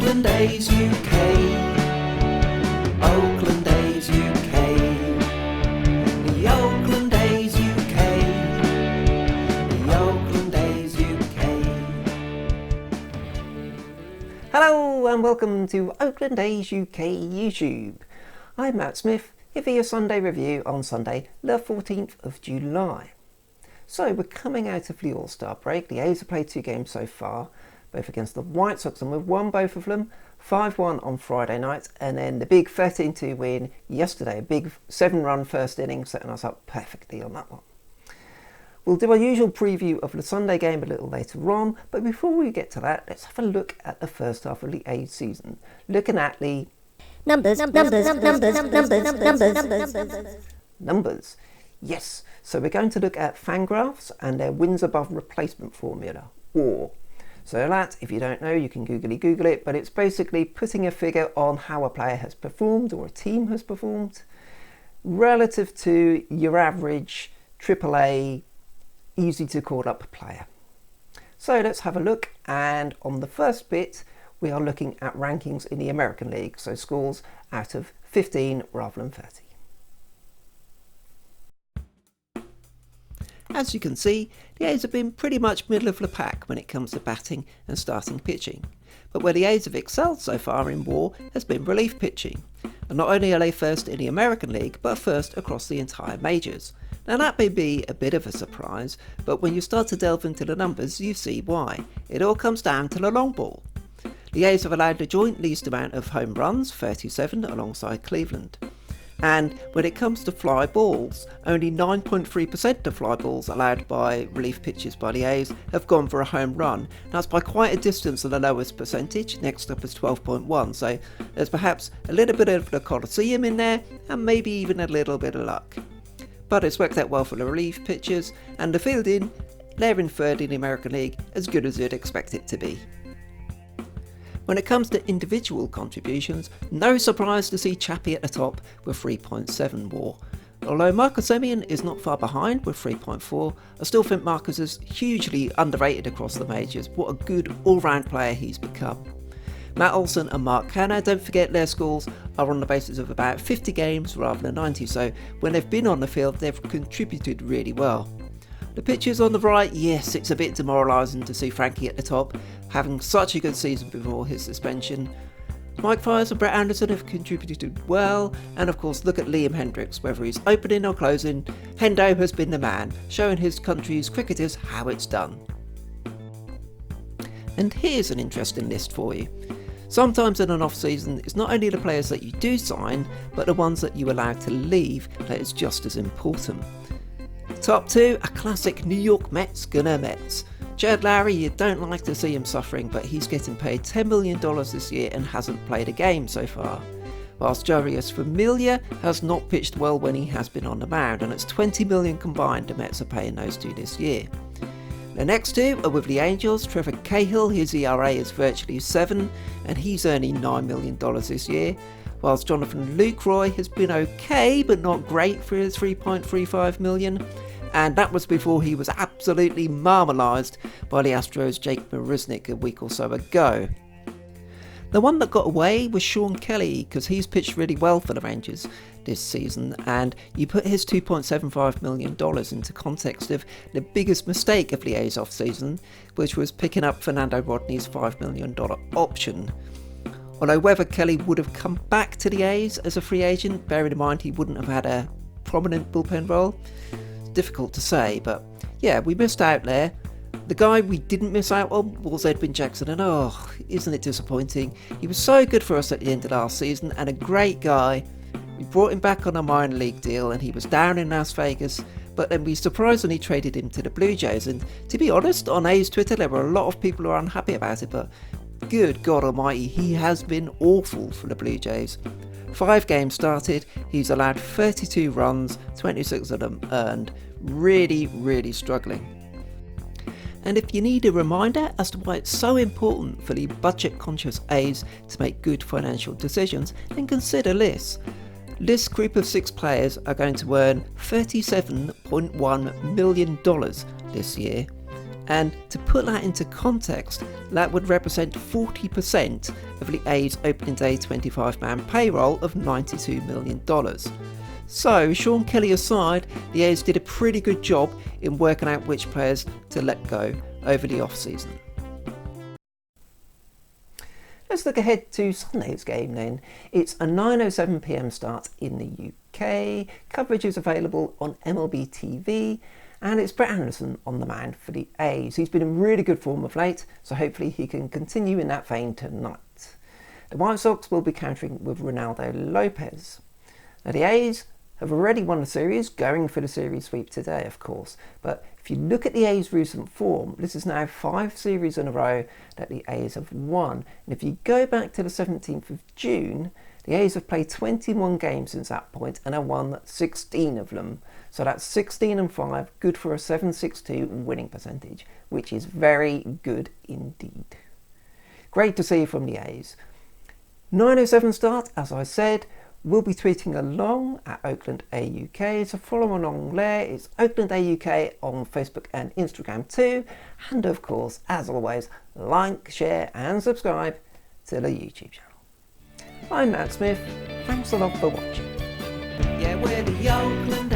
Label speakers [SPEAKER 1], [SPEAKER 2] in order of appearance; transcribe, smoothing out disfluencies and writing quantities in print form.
[SPEAKER 1] Oakland A's UK. Oakland A's UK. The Oakland A's UK. The Oakland A's UK.
[SPEAKER 2] Hello and welcome to Oakland A's UK YouTube. I'm Matt Smith, here for your Sunday review on Sunday, the 14th of July. So we're coming out of the All-Star break. The A's have played 2 games so far, both against the White Sox, and we've won both of them, 5-1 on Friday night, and then the big 13-2 win yesterday, a big 7-run first inning, setting us up perfectly on that one. We'll do our usual preview of the Sunday game a little later on, but before we get to that, let's have a look at the first half of the A's season, looking at the numbers. Yes, so we're going to look at Fangraphs and their wins above replacement formula, WAR. So that, if you don't know, you can Google it, but it's basically putting a figure on how a player has performed or a team has performed relative to your average AAA, easy to call up player. So let's have a look, and on the first bit, we are looking at rankings in the American League, so scores out of 15 rather than 30. As you can see, the A's have been pretty much middle of the pack when it comes to batting and starting pitching. But where the A's have excelled so far in WAR has been relief pitching. And not only are they first in the American League, but first across the entire majors. Now that may be a bit of a surprise, but when you start to delve into the numbers, you see why. It all comes down to the long ball. The A's have allowed the joint least amount of home runs, 37, alongside Cleveland. And when it comes to fly balls, only 9.3% of fly balls allowed by relief pitches by the A's have gone for a home run. That's by quite a distance to the lowest percentage. Next up is 12.1, so there's perhaps a little bit of the Coliseum in there, and maybe even a little bit of luck. But it's worked out well for the relief pitchers, and the fielding, they're in third in the American League, as good as you'd expect it to be. When it comes to individual contributions, no surprise to see Chappie at the top with 3.7 WAR. Although Marcus Semien is not far behind with 3.4, I still think Marcus is hugely underrated across the majors. What a good all-round player he's become. Matt Olson and Mark Canha, don't forget their scores are on the basis of about 50 games rather than 90, so when they've been on the field they've contributed really well. The pitchers on the right, yes, it's a bit demoralising to see Frankie at the top, having such a good season before his suspension. Mike Fiers and Brett Anderson have contributed well, and of course look at Liam Hendriks, whether he's opening or closing, Hendo has been the man, showing his country's cricketers how it's done. And here's an interesting list for you. Sometimes in an off-season, it's not only the players that you do sign, but the ones that you allow to leave that is just as important. Top 2, a classic New York Mets gunner Mets. Jed Lowry, you don't like to see him suffering, but he's getting paid $10 million this year and hasn't played a game so far. Whilst Jarius Familia has not pitched well when he has been on the mound, and it's $20 million combined the Mets are paying those two this year. The next 2 are with the Angels. Trevor Cahill, his ERA is virtually 7, and he's earning $9 million this year. Whilst Jonathan Lucroy has been okay, but not great for his $3.35 million. And that was before he was absolutely marmalised by the Astros' Jake Marisnick a week or so ago. The one that got away was Sean Kelly, because he's pitched really well for the Rangers this season, and you put his $2.75 million into context of the biggest mistake of the A's off-season, which was picking up Fernando Rodney's $5 million option. Although whether Kelly would have come back to the A's as a free agent, bearing in mind he wouldn't have had a prominent bullpen role, difficult to say, but yeah, we missed out there. The guy we didn't miss out on was Edwin Jackson, and oh, isn't it disappointing? He was so good for us at the end of last season, and a great guy. We brought him back on a minor league deal, and he was down in Las Vegas, but then we surprisingly traded him to the Blue Jays, and to be honest, on A's Twitter there were a lot of people who are unhappy about it, but good God almighty, he has been awful for the Blue Jays. 5 games started, he's allowed 32 runs, 26 of them earned. Really struggling. And if you need a reminder as to why it's so important for the budget-conscious A's to make good financial decisions, then consider this. This group of 6 players are going to earn $37.1 million this year. And to put that into context, that would represent 40% of the A's opening day 25-man payroll of $92 million. So, Sean Kelly aside, the A's did a pretty good job in working out which players to let go over the off-season. Let's look ahead to Sunday's game then. It's a 9:07pm start in the UK. Coverage is available on MLB TV, and it's Brett Anderson on the mound for the A's. He's been in really good form of late, so hopefully he can continue in that vein tonight. The White Sox will be countering with Ronaldo Lopez. Now the A's have already won the series, going for the series sweep today of course, but if you look at the A's recent form, this is now 5 series in a row that the A's have won. And if you go back to the 17th of June, the A's have played 21 games since that point and have won 16 of them. So that's 16-5, good for a 7.62 winning percentage, which is very good indeed. Great to see from the A's. 9:07 start, as I said. We'll be tweeting along at Oakland A UK, so follow along there. It's Oakland A UK on Facebook and Instagram too. And of course, as always, like, share and subscribe to the YouTube channel. I'm Matt Smith. Thanks a lot for watching.
[SPEAKER 1] Yeah, we're the Oakland